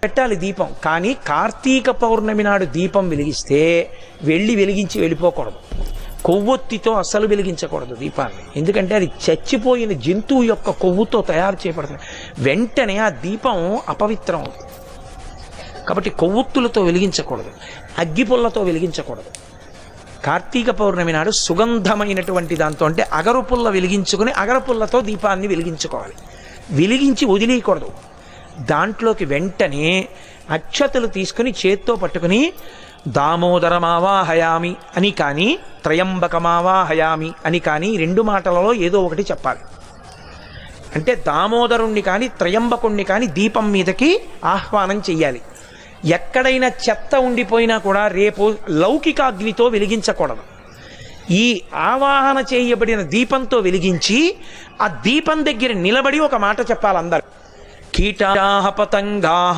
పెట్టాలి దీపం. కానీ కార్తీక పౌర్ణమి నాడు దీపం వెలిగిస్తే వెలిగించి వెళ్ళిపోకూడదు. కొవ్వొత్తితో అస్సలు వెలిగించకూడదు దీపాన్ని. ఎందుకంటే అది చచ్చిపోయిన జంతువు యొక్క కొవ్వుతో తయారు చేయబడుతుంది. వెంటనే ఆ దీపం అపవిత్రం అవుతుంది. కాబట్టి కొవ్వొత్తులతో వెలిగించకూడదు, అగ్గిపుల్లతో వెలిగించకూడదు. కార్తీక పౌర్ణమి నాడు సుగంధమైనటువంటి దాంతో, అంటే అగరుపుల్ల వెలిగించుకుని అగరపుల్లతో దీపాన్ని వెలిగించుకోవాలి. వెలిగించి వదిలేయకూడదు. దాంట్లోకి వెంటనే అక్షతలు తీసుకుని చేత్తో పట్టుకుని దామోదరమావాహయామి అని కానీ త్రయంబకమావాహయామి అని కానీ 2 మాటలలో ఏదో ఒకటి చెప్పాలి. అంటే దామోదరుణ్ణి కానీ త్రయంబకుణ్ణి కానీ దీపం మీదకి ఆహ్వానం చెయ్యాలి. ఎక్కడైనా చెత్త ఉండిపోయినా కూడా రేపు లౌకికాగ్నితో వెలిగించకూడదు. ఈ ఆవాహన చేయబడిన దీపంతో వెలిగించి ఆ దీపం దగ్గర నిలబడి ఒక మాట చెప్పాలి అందరూ. కీటాః పతంగాః